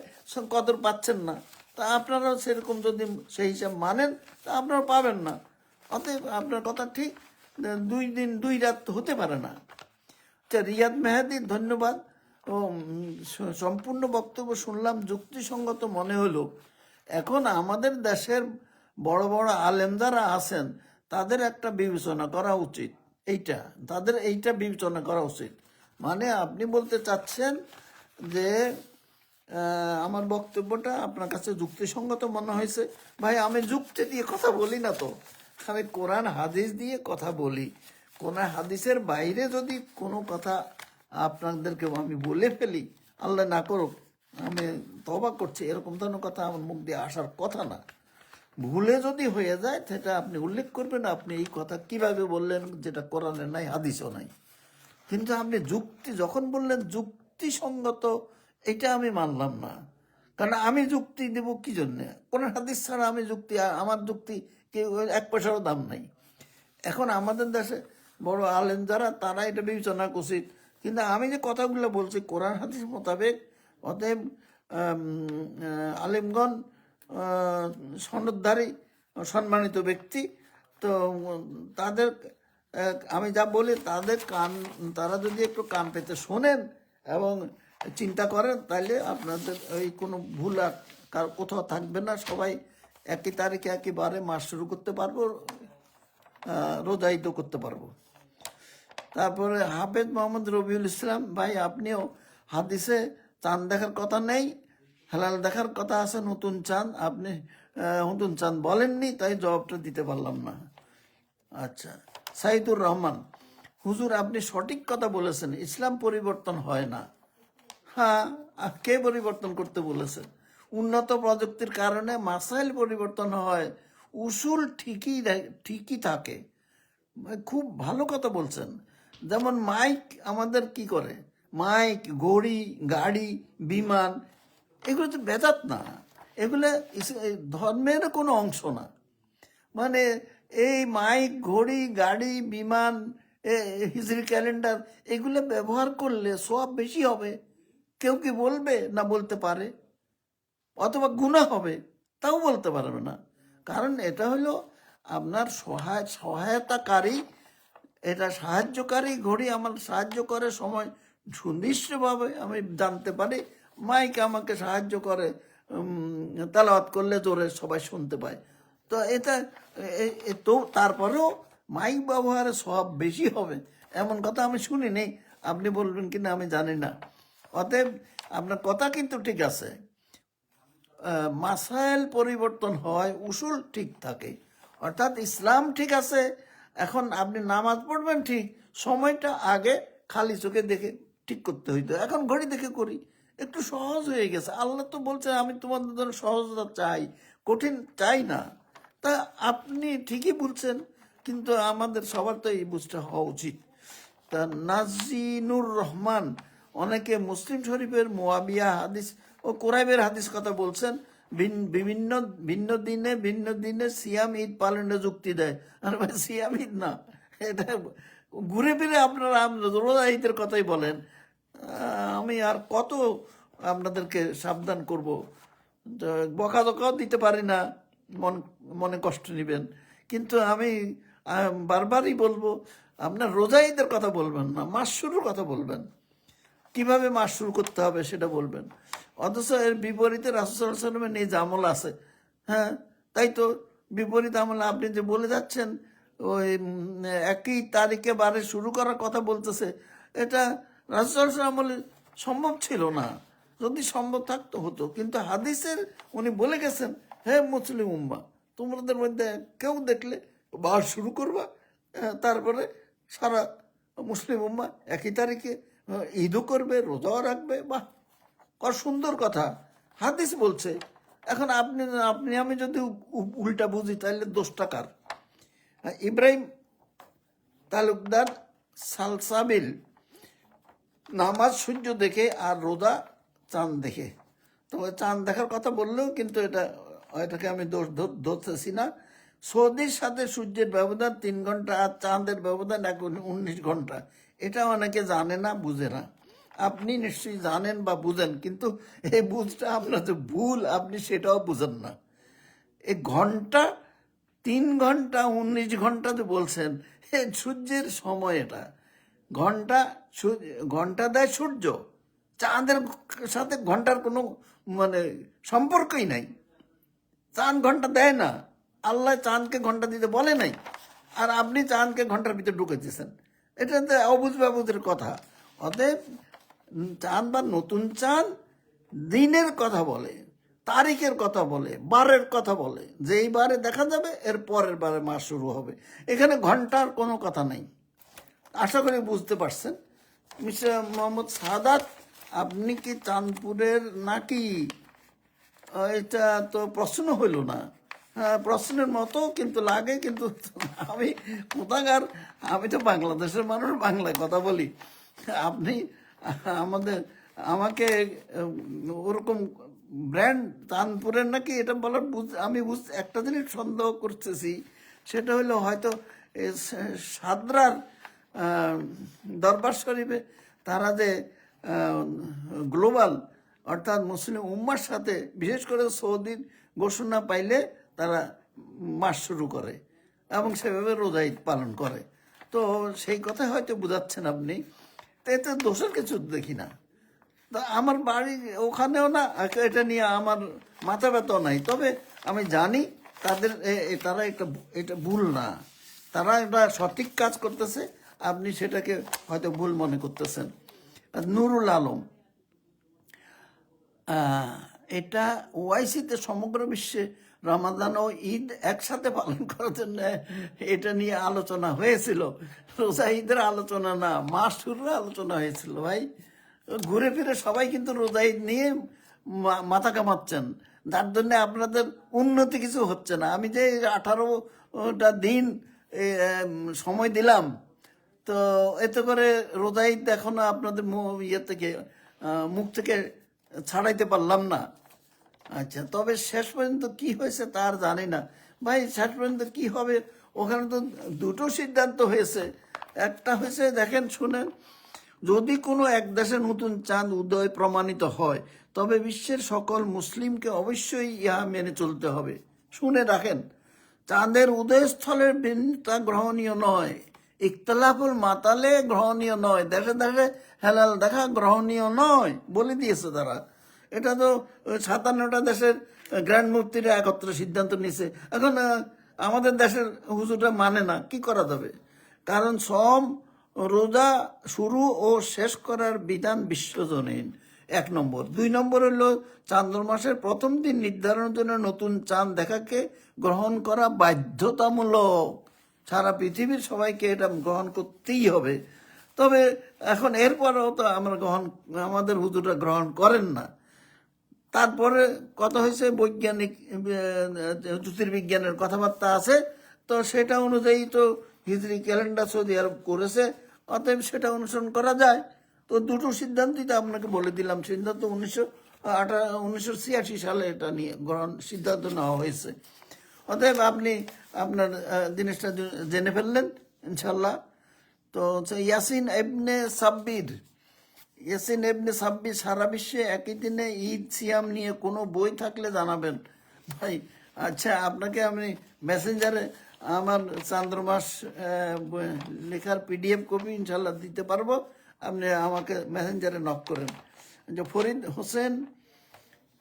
কদর পাচ্ছেন না, তা আপনারাও সেরকম যদি সেই হিসাব মানেন তা আপনারা পাবেন না। অতএব আপনার কথা ঠিক, 2 দিন 2 রাত হতে পারে না। আচ্ছা, রিয়াদ মেহেদি, ধন্যবাদ। ও সম্পূর্ণ বক্তব্য শুনলাম, যুক্তিসঙ্গত মনে হলো। এখন আমাদের দেশের বড় বড় আলেম যারা আছেন তাদের একটা বিবেচনা করা উচিত, তাদের এইটা বিবেচনা করা উচিত। মানে আপনি বলতে চাচ্ছেন যে আমার বক্তব্যটা আপনার কাছে যুক্তিসঙ্গত মনে হয়েছে। ভাই, আমি যুক্তি দিয়ে কথা বলি না তো, আমি কোরআন হাদিস দিয়ে কথা বলি। কোরআন হাদিসের বাইরে যদি কোনো কথা আপনাদেরকে আমি বলে ফেলি, আল্লাহ না করুক, আমি তওবা করছি, এরকম ধরনের কথা আমার মুখ দিয়ে আসার কথা না। ভুলে যদি হয়ে যায় সেটা আপনি উল্লেখ করবেন, আপনি এই কথা কিভাবে বললেন, যেটা কোরআনে নাই, হাদিসও নাই। কিন্তু আপনি যখন বললেন যুক্তিসঙ্গত, এটা আমি মানলাম না। কারণ আমি যুক্তি দেব কি জন্যে? কোরআন হাদিস ছাড়া আমার যুক্তি কেউ 1 পয়সারও দাম নাই। এখন আমাদের দেশে বড় আলেম যারা, তারা এটা বিবেচনা উচিত। কিন্তু আমি যে কথাগুলো বলছি কোরআন হাদিস মোতাবেক, অতএব আলেমগণ সনদধারী সম্মানিত ব্যক্তি, তো তাদের আমি যা বলি তারা যদি একটু কান পেতে শোনেন এবং চিন্তা করেন, তাহলে আপনাদের ওই কোনো ভুল আর কোথাও থাকবে না। সবাই একই তারিখে একেবারে মাস শুরু করতে পারবো, রোজা ঈদও করতে পারবো। তারপরে হাফেজ মোহাম্মদ রবিউল ইসলাম ভাই, আপনিও হাদিসে চাঁদ দেখার কথা নেই, হেলাল দেখার কথা আছে, নতুন চাঁদ। আপনি নতুন চাঁদ বলেননি, তাই জবাবটা দিতে পারলাম না। আচ্ছা, সাইদুর রহমান, হুজুর আপনি সঠিক কথা বলেছেন, ইসলাম পরিবর্তন হয় না। হ্যাঁ, কে পরিবর্তন করতে বলেছে? উন্নত প্রযুক্তির কারণে মাসাইল পরিবর্তন হয়, উসুল ঠিকই থাকে। খুব ভালো কথা বলছেন। যেমন মাইক আমাদের কি করে, মাইক, ঘড়ি, গাড়ি, বিমান, এগুলো তো বেদাত না, এগুলো ধর্মের কোনো অংশ না। মানে এই মাইক, ঘড়ি, গাড়ি, বিমান, হিজরি ক্যালেন্ডার, এগুলো ব্যবহার করলে সব বেশি হবে। কেউ কি বলবে না বলতে পারে, অথবা গুনাহ হবে তাও বলতে পারবে না। কারণ এটা হলো আপনার সহায়তাকারী, এটা সাহায্যকারী ঘড়ি আমার সাহায্য করে সময় সুনির্দিষ্টভাবে আমি জানতে পারি। মাইক আমাকে সাহায্য করে তেলাওয়াত করলে জোরে সবাই শুনতে পায়। তো এটা তো তারপরেও মাইক ব্যবহারে সব বেশি হবে এমন কথা আমি শুনিনি। আপনি বলবেন কিনা আমি জানি না। অতএব আপনার কথা কিন্তু ঠিক আছে, মাসাইল পরিবর্তন হয়, উসুল ঠিক থাকে। অর্থাৎ ইসলাম ঠিক আছে। এখন আপনি নামাজ পড়বেন ঠিক, সময়টা আগে খালি চোখে দেখে ঠিক করতে হইতো, এখন ঘড়ি দেখে করি, একটু সহজ হয়ে গেছে। আল্লাহ তো বলছেন আমি তোমাদের জন্য সহজতা চাই, কঠিন চাই না। তা আপনি ঠিকই বলছেন, কিন্তু আমাদের সবার তো এই বুঝটা হওয়া উচিত। তা নাজিনুর রহমান, অনেকে মুসলিম শরীফের মুয়াবিয়া হাদিস ও কোরাইবের হাদিস কথা বলছেন, ভিন্ন ভিন্ন দিনে সিয়াম ঈদ পালনে যুক্তি দেয়। আর ভাই, সিয়াম ঈদ না, এটা ঘুরে ফিরে আপনারা রোজা ঈদের কথাই বলেন। আমি আর কত আপনাদেরকে সাবধান করব, বকাঝকাও দিতে পারি না, মনে কষ্ট নেবেন। কিন্তু আমি বারবারই বলবো, আপনার রোজা ঈদের কথা বলবেন না, মাস শুরুর কথা বলবেন, কিভাবে মাস শুরু করতে হবে সেটা বলবেন। অথচ এর বিপরীতে রাসূল সাল্লাল্লাহু আলাইহি ওয়াসাল্লামের নিজ আমল আছে। হ্যাঁ, তাই তো, বিপরীত আমল আপনি যে বলে যাচ্ছেন, ওই একই তারিখে বারে শুরু করার কথা বলতেছে, এটা রাসূল সাল্লাল্লাহু আলাইহি আমলে সম্ভব ছিল না। যদি সম্ভব থাকতো হতো, কিন্তু হাদিসের উনি বলে গেছেন, হে মুসলিম উম্মা, তোমাদের মধ্যে কেউ দেখলে বার শুরু করবা, তারপরে সারা মুসলিম উম্মা একই তারিখে ঈদও করবে, রোজাও রাখবে। বাহ, কত সুন্দর কথা, হাদিস বলছে। এখন আমি যদি উল্টা বুঝি, তাহলে দোষটা কার? ইব্রাহিম তালুকদার, সালসাবিল, নামাজ সূর্য দেখে আর রোজা চাঁদ দেখে। তো চাঁদ দেখার কথা বললেও কিন্তু এটাকে আমি ধরতেছি না। সৌদির সাথে সূর্যের ব্যবধান 3 ঘন্টা আর চাঁদের ব্যবধান 19 ঘন্টা। এটা অনেকে জানে না, বুঝে না। আপনি নিশ্চয়ই জানেন বা বুঝেন, কিন্তু এই বুঝটা আপনার যে ভুল, আপনি সেটাও বুঝেন না। এই ঘন্টা 3 ঘন্টা 19 ঘন্টা যে বলছেন, সূর্যের সময় এটা। ঘন্টা ঘন্টা দেয় সূর্য, চাঁদের সাথে ঘন্টার কোনো মানে সম্পর্কই নাই। চাঁদ ঘন্টা দেয় না, আল্লাহ চাঁদকে ঘন্টা দিতে বলে নাই, আর আপনি চাঁদকে ঘন্টার ভিতরে ঢুকেছেন। এটা তো অবুঝ বাবুদের কথা। অতএব চাঁদ বা নতুন চাঁদ দিনের কথা বলে, তারিখের কথা বলে, বারের কথা বলে, যেই বারে দেখা যাবে এর পরের বারে মাস শুরু হবে। এখানে ঘন্টার কোনো কথা নাই। আশা করি বুঝতে পারছেন। মিস্টার মোহাম্মদ সাদাত, আপনি কি চাঁদপুরের নাকি? এটা তো প্রশ্ন হইল না। হ্যাঁ, প্রশ্নের মতো কিন্তু লাগে, কিন্তু আমি কোথাকার, আমি তো বাংলাদেশের মানুষ, বাংলায় কথা বলি। আপনি আমাকে ওরকম ব্র্যান্ড চাঁদপুরের নাকি এটা বলার আমি একটা জিনিস সন্দেহ করতেছি, সেটা হলো হয়তো সাদরার দরবার শরীফে তারা যে গ্লোবাল অর্থাৎ মুসলিম উম্মার সাথে, বিশেষ করে সৌদির ঘোষণা পাইলে তারা মাস শুরু করে এবং সেভাবে রোজা ঈদ পালন করে। তো সেই কথা হয়তো বোঝাচ্ছেন আপনি। তো এতে দোষের কিছু দেখি না। তা আমার বাড়ি ওখানেও না, এটা নিয়ে আমার মাথা ব্যথাও নাই। তবে আমি জানি তারা এটা ভুল না, তারা একটা সঠিক কাজ করতেছে। আপনি সেটাকে হয়তো ভুল মনে করতেছেন। নুরুল আলম, এটা ওআইসিতে সমগ্র বিশ্বে রমাদান ও ঈদ একসাথে পালন করার জন্য এটা নিয়ে আলোচনা হয়েছিল। রোজা ঈদের আলোচনা না, মাস শুরুর আলোচনা হয়েছিল। ভাই, ঘুরে ফিরে সবাই কিন্তু রোজা ঈদ নিয়ে মাথা কামাচ্ছেন, যার জন্য আপনাদের উন্নতি কিছু হচ্ছে না। আমি যে 18টা দিন সময় দিলাম, তো এতে করে রোজা ঈদ এখনো আপনাদের ইয়ে থেকে মুখ থেকে ছাড়াইতে পারলাম না। আচ্ছা, তবে শেষ পর্যন্ত কি হয়েছে তার জানি না। ভাই, শেষ পর্যন্ত কি হবে, ওখানে তো দুটো সিদ্ধান্ত হয়েছে। একটা হয়েছে, দেখেন শুনেন, যদি কোনো এক দেশে নতুন চাঁদ উদয় প্রমাণিত হয়, তবে বিশ্বের সকল মুসলিমকে অবশ্যই ইহা মেনে চলতে হবে। শুনে রাখেন, চাঁদের উদয়স্থলের ভিন্নতা গ্রহণীয় নয়, ইখতলাফুল মাতালে গ্রহণীয় নয়, দেশে দেশে হেলাল দেখা গ্রহণীয় নয় বলে দিয়েছে তারা। এটা তো 57টা দেশের গ্র্যান্ড মুফতিরা একত্রে সিদ্ধান্ত নিছে। এখন আমাদের দেশের হুজুররা মানে না, কি করা যাবে? কারণ সব রোজা শুরু ও শেষ করার বিধান বিশ্বজনীন, 1 নম্বর। 2 নম্বর হলো চান্দ্রমাসের প্রথম দিন নির্ধারণের জন্য নতুন চাঁদ দেখাকে গ্রহণ করা বাধ্যতামূলক। সারা পৃথিবীর সবাইকে এটা গ্রহণ করতেই হবে। তবে এখন এরপরেও তো আমাদের হুজুররা গ্রহণ করেন না। তারপরে কথা হয়েছে বৈজ্ঞানিক জ্যোতির্বিজ্ঞানের কথাবার্তা আছে, তো সেটা অনুযায়ী তো হিজরি ক্যালেন্ডার সৌদি আরব করেছে, অতএব সেটা অনুসরণ করা যায়। তো দুটো সিদ্ধান্তই তো আপনাকে বলে দিলাম। সিদ্ধান্ত 1986 সালে এটা নিয়ে সিদ্ধান্ত নেওয়া হয়েছে। অতএব আপনি আপনার জিনিসটা জেনে ফেললেন ইনশাল্লাহ। তো ইয়াসিন এবনে সাব্বির, সারা বিশ্বে একই দিনে ঈদ সিয়াম নিয়ে কোনো বই থাকলে জানাবেন। ভাই, আচ্ছা, আপনাকে আমি মেসেঞ্জারে আমার চান্দ্রমাস লেখার PDF কপি ইনশাল্লাহ দিতে পারবো। আপনি আমাকে মেসেঞ্জারে নক করেন। যে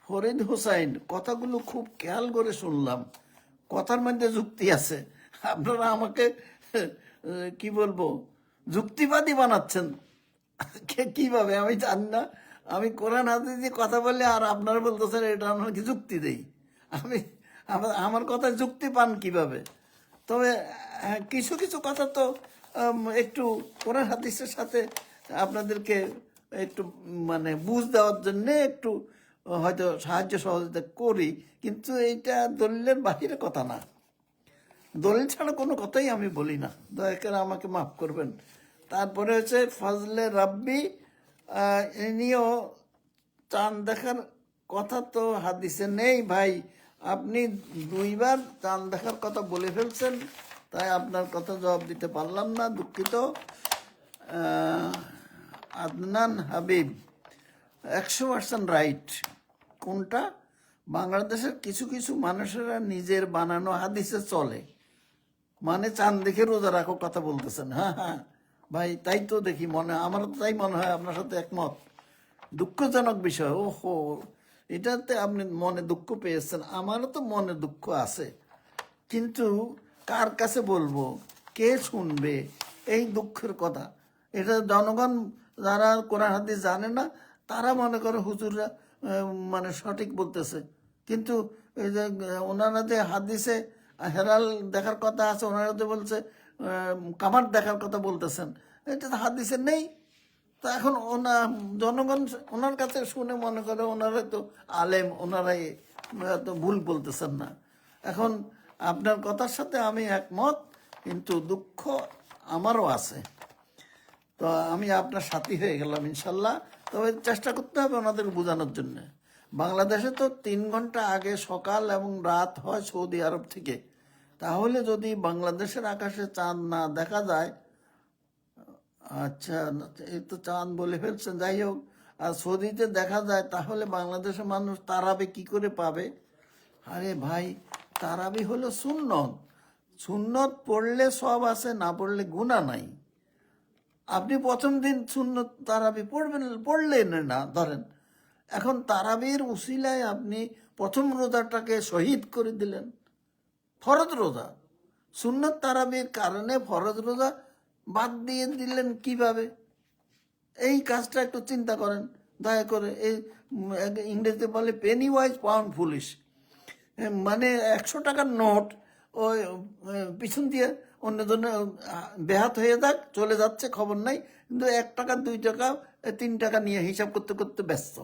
ফরিদ হোসাইন, কথাগুলো খুব খেয়াল করে শুনলাম, কথার মধ্যে যুক্তি আছে। আপনারা আমাকে কি বলবো, যুক্তিবাদী বানাচ্ছেন কিভাবে আমি জানি না। আমি কোরআন হাদিস দিয়ে কথা বললে আর আপনারা বলতেছেন এটা আমরা কি যুক্তি দেই? আমার কথা যুক্তি পান কিভাবে? তবে কিছু কিছু কথা তো একটু কোরআন হাদিসের সাথে আপনাদেরকে একটু মানে বুঝ দেওয়ার জন্যে একটু হয়তো সাহায্য সহযোগিতা করি, কিন্তু এইটা দলিলের বাহিরে কথা না। দলিল ছাড়া কোনো কথাই আমি বলি না, দয়া করে আমাকে মাফ করবেন। তারপরে হচ্ছে ফজলে রাব্বি, ইনিও চাঁদ দেখার কথা তো হাদিসে নেই ভাই, আপনি দুইবার চাঁদ দেখার কথা বলে ফেলছেন, তাই আপনার কথা জবাব দিতে পারলাম না, দুঃখিত। আদনান হাবিব 100% রাইট। কোনটা? বাংলাদেশের কিছু কিছু মানুষেরা নিজের বানানো হাদিসে চলে, মানে চাঁদ দেখে রোজা রাখো কথা বলতেছেন। হ্যাঁ হ্যাঁ ভাই, তাই তো দেখি, আমার তো তাই মনে হয়, আপনার সাথে একমত। দুঃখজনক বিষয়। ওহো, এটাতে আপনি মনে দুঃখ পেয়েছেন, আমারও তো মনে দুঃখ আছে, কিন্তু কার কাছে বলবো, কে শুনবে এই দুঃখের কথা? এটা জনগণ যারা কোরআন হাদিস জানে না, তারা মনে করে হুজুররা মানে সঠিক বলতেছে, কিন্তু এই যে ওনারা যে হাদিসে হেলাল দেখার কথা আছে, ওনারা যে বলছে কামার দেখার কথা বলতেছেন, এটা তো হাদিসে নেই। তো এখন জনগণ ওনার কাছে শুনে মনে করে ওনারা তো আলেম, ওনারাই তো ভুল বলতেছেন না। এখন আপনার কথার সাথে আমি একমত, কিন্তু দুঃখ আমারও আছে। তো আমি আপনার সাথী হয়ে গেলাম ইনশাল্লাহ, তবে চেষ্টা করতে হবে ওনাদের বোঝানোর জন্য। বাংলাদেশে তো 3 ঘন্টা আগে সকাল এবং রাত হয় সৌদি আরব থেকে, তাহলে যদি বাংলাদেশের আকাশে চাঁদ না দেখা যায়, আচ্ছা এই তো চাঁদ বলে ফেলছেন, যাই হোক, আর সৌদিতে দেখা যায়, তাহলে বাংলাদেশের মানুষ তারাবি কি করে পাবে? আরে ভাই, তারাবি হলো সুন্নত, সুন্নত পড়লে সব আছে, না পড়লে গুনাহ নাই। আপনি প্রথম দিন সুন্নত তারাবি পড়লেন না ধরেন, এখন তারাবির উসিলায় আপনি প্রথম রোজাটাকে শহীদ করে দিলেন, ফরজ রোজা। সুন্নত তারাবির কারণে ফরজ রোজা বাদ দিয়ে দিলেন কিভাবে? এই কাজটা একটু চিন্তা করেন দয়া করে। এই ইংরেজিতে বলে পেনি ওয়াইজ পাউন্ড ফুলিশ, মানে 100 টাকার নোট ওই পিছন দিয়ে অন্যজনে বেহাত হয়ে যাক, চলে যাচ্ছে, খবর নাই, কিন্তু 1 টাকা 2 টাকা 3 টাকা নিয়ে হিসাব করতে করতে ব্যস্ত।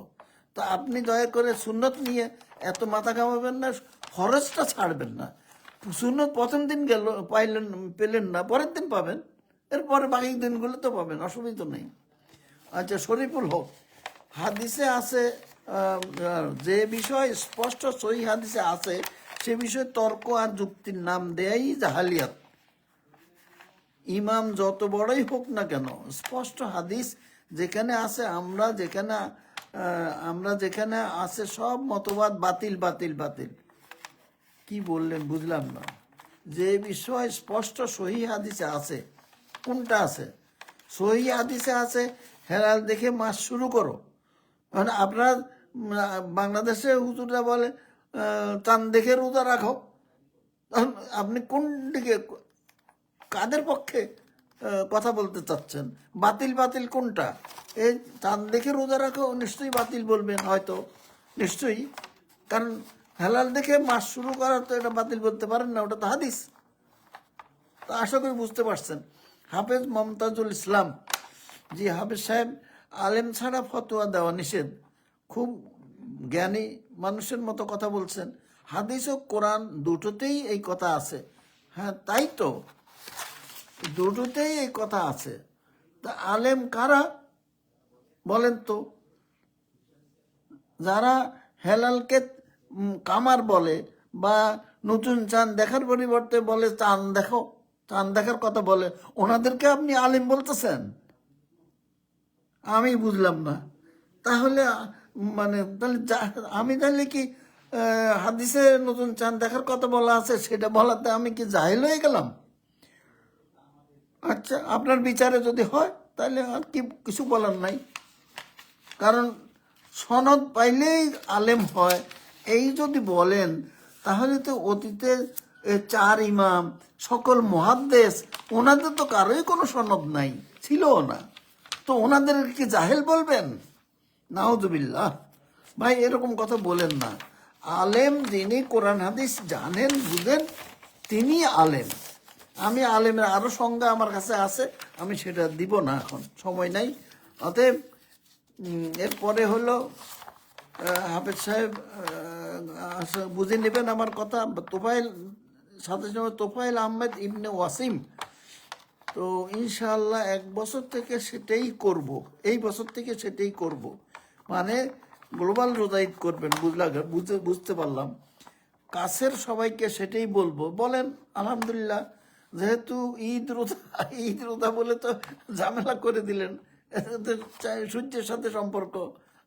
তো আপনি দয়া করে সুন্নত নিয়ে এত মাথা ঘামাবেন না, ফরজটা ছাড়বেন না। সুন্নত প্রথম দিন গেল পেলেন না, পরের দিন পাবেন, এরপরে বাকি দিনগুলো তো পাবেন, অসুবিধা নেই। আচ্ছা, শরীফুল হক, হাদিসে আছে যে বিষয় স্পষ্ট সহি হাদিসে আছে, সে বিষয়ে তর্ক আর যুক্তির নাম দেয়াই জাহালিয়াত। ইমাম যত বড়ই হোক না কেন, স্পষ্ট হাদিস যেখানে আছে, আমরা যেখানে আছে সব মতবাদ বাতিল বাতিল বাতিল। কি বললেন বুঝলাম না। যে বিষয় স্পষ্ট সহি হাদিসে আছে, কোনটা আছে? সহি হাদিসে আছে হেলাল দেখে মাস শুরু করো, মানে আপনার বাংলাদেশে হুজুররা বলে চাঁদ দেখে রোজা রাখো, আপনি কোন দিকে, কাদের পক্ষে কথা বলতে চাচ্ছেন? বাতিল বাতিল কোনটা? এই চাঁদ দেখে রোজা রাখো নিশ্চয়ই বাতিল বলবেন, হয়তো নিশ্চয়ই, কারণ হেলাল দেখে মাস শুরু করার তো এটা বাতিল বলতে পারেন না, ওটা তো হাদিস। তো আশা করি বুঝতে পারছেন। হাফেজ মমতাজুল ইসলাম, জি হাফেজ সাহেব, আলেম ছাড়া ফতোয়া দেওয়া নিষেধ। খুব জ্ঞানী মানুষের মতো কথা বলছেন। হাদিস ও কোরআন দুটোতেই এই কথা আছে। হ্যাঁ তাই তো, দুটোতেই এই কথা আছে। তা আলেম কারা বলেন তো? যারা হেলালকে কামার বলে, বা নতুন চাঁদ দেখার পরিবর্তে বলে চাঁদ দেখো, চাঁদ দেখার কথা বলে, ওনাদেরকে আপনি আলেম বলতেছেন? আমি বুঝলাম না। তাহলে মানে তাহলে আমি তাহলে কি হাদিসে নতুন চাঁদ দেখার কথা বলা আছে, সেটা বলাতে আমি কি জাহেল হয়ে গেলাম? আচ্ছা, আপনার বিচারে যদি হয় তাহলে আর কি কিছু বলার নাই, কারণ সনদ পাইলেই আলেম হয় এই যদি বলেন, তাহলে তো অতীতের 4 ইমাম, সকল মুহাদ্দিস, ওনাদের তো কারোই কোনো সনদ নাই, ছিলও না, তো ওনাদের কি জাহেল বলবেন? নাউজুবিল্লাহ। ভাই এরকম কথা বলেন না। আলেম যিনি কোরআন হাদিস জানেন বুঝেন, তিনি আলেম। আমি আলেমের আরও সংজ্ঞা আমার কাছে আছে, আমি সেটা দিব না, এখন সময় নাই। অতএব এরপরে হলো হাফেজ সাহেব বুঝে নেবেন আমার কথা। তোফায়েল, সাথে সাথে তোফায়েল আহমেদ ইবনে ওয়াসিম, তো ইনশাআল্লাহ 1 বছর থেকে সেটাই করব, এই বছর থেকে সেটাই করব, মানে গ্লোবাল রোজা ঈদ করবেন। বুঝতে পারলাম। কাছের সবাইকে সেটাই বলবো। বলেন আলহামদুলিল্লাহ, যেহেতু ঈদ রোজা বলে তো ঝামেলা করে দিলেন। এতে সূর্যের সাথে সম্পর্ক,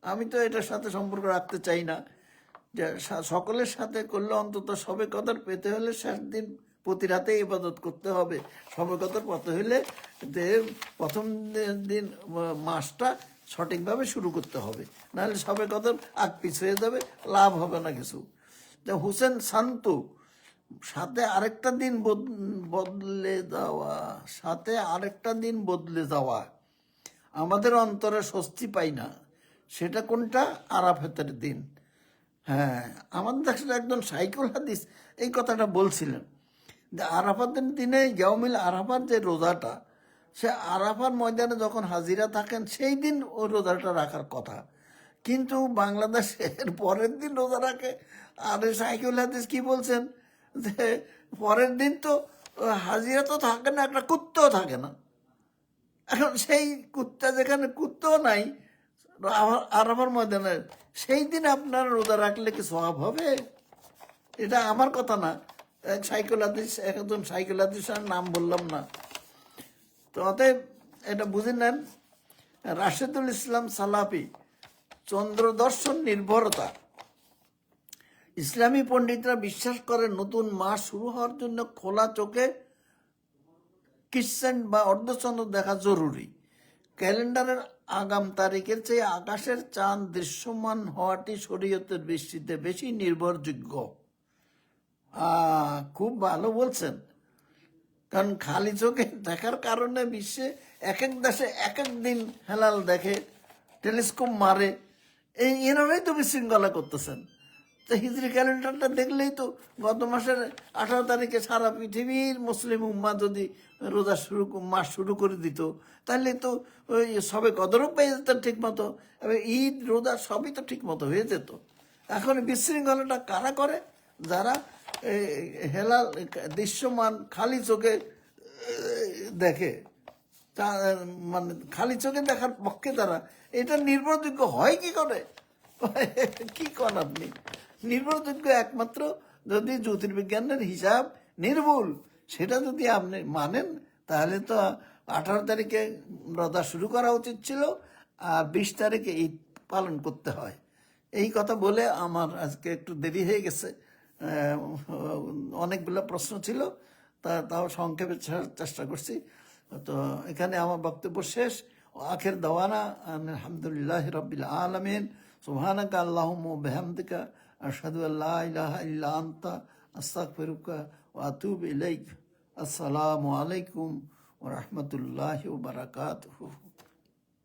আমি তো এটার সাথে সম্পর্ক রাখতে চাই না। যে সকলের সাথে করলে অন্তত শবে কদর পেতে হলে শেষ দিন প্রতি রাতে ইবাদত করতে হবে। শবে কদর পেতে হলে যে প্রথম দিন মাসটা সঠিকভাবে শুরু করতে হবে, নাহলে শবে কদর আগ পিছ হয়ে যাবে, লাভ হবে না কিছু। হুসেন শান্তু, সাথে আরেকটা দিন বদলে যাওয়া, সাথে আরেকটা দিন বদলে যাওয়া আমাদের অন্তরে স্বস্তি পাই না। সেটা কোনটা? আরাফাতের দিন। হ্যাঁ, আমাদের দেশে একজন সাইকুল হাদিস এই কথাটা বলছিলেন যে আরাফাতের দিনে ইয়াউমুল আরাফার যে রোজাটা, সে আরাফার ময়দানে যখন হাজিরা থাকেন সেই দিন ওই রোজাটা রাখার কথা, কিন্তু বাংলাদেশের পরের দিন রোজা রাখে। আর সাইকুল হাদিস কি বলছেন যে পরের দিন তো হাজিরা তো থাকে না, একটা কুত্তাও থাকে না। এখন সেই কুত্তা যেখানে কুত্তাও নাই আরাফার ময়দানে, সেই দিন আপনার রোজা রাখলে কি সওয়াব হবে? এটা আমার কথা না, একজন সাইকোলজিস্টের নাম বললাম না। তো অতএব এটা বুঝে নেন। রাশেদুল ইসলাম সালাফি, চন্দ্রদর্শন নির্ভরতা। ইসলামী পণ্ডিতরা বিশ্বাস করেন নতুন মাস শুরু হওয়ার জন্য খোলা চোখে ক্রিসেন্ট বা অর্ধচন্দ্র দেখা জরুরি। ক্যালেন্ডারের আগাম তারিখের চেয়ে আকাশের চাঁদ দৃশ্যমান হওয়াটি শরীয়তের দৃষ্টিতে বেশি নির্ভরযোগ্য। খুব ভালো বলছেন। কারণ খালি চোখে দেখার কারণে বিশ্বে এক এক দেশে এক এক দিন হেলাল দেখে, টেলিস্কোপ মারে, এনারাই তো বিশৃঙ্খলা করতেছেন। তো হিজরি ক্যালেন্ডারটা দেখলেই তো গত মাসের 18 তারিখে সারা পৃথিবীর মুসলিম উম্মা যদি রোজা মাস শুরু করে দিত, তাহলে তো ওই সবে কদরও পেয়ে যেত ঠিক মতো, এবার ঈদ রোজা সবই তো ঠিক মতো হয়ে যেত। এখন বিশৃঙ্খলাটা কারা করে? যারা হেলাল দৃশ্যমান খালি চোখে দেখে, মানে খালি চোখে দেখার পক্ষে তারা। এটা নির্ভরযোগ্য হয় কি করে? কি কন আপনি? নির্ভরযোগ্য একমাত্র যদি জ্যোতির্বিজ্ঞানের হিসাব নির্ভুল সেটা যদি আপনি মানেন, তাহলে তো 18 তারিখে রোজা শুরু করা উচিত ছিল, আর 20 তারিখে ঈদ পালন করতে হয়। এই কথা বলে আমার আজকে একটু দেরি হয়ে গেছে। অনেকগুলো প্রশ্ন ছিল, তাও সংক্ষেপে চেষ্টা করছি। তো এখানে আমার বক্তব্য শেষ। আখির দাওয়ানা আলহামদুলিল্লাহ রাব্বিল আলামিন। সুবহানাকা আল্লাহুম্মা ওয়া বিহামদিকা আশহাদু আল্লা ইলাহা ইল্লা আনতা আস্তাগফিরুকা ওয়া আতুবু ইলাইক। আসসালামু আলাইকুম ওয়া রাহমাতুল্লাহি ওয়া বারাকাতুহু।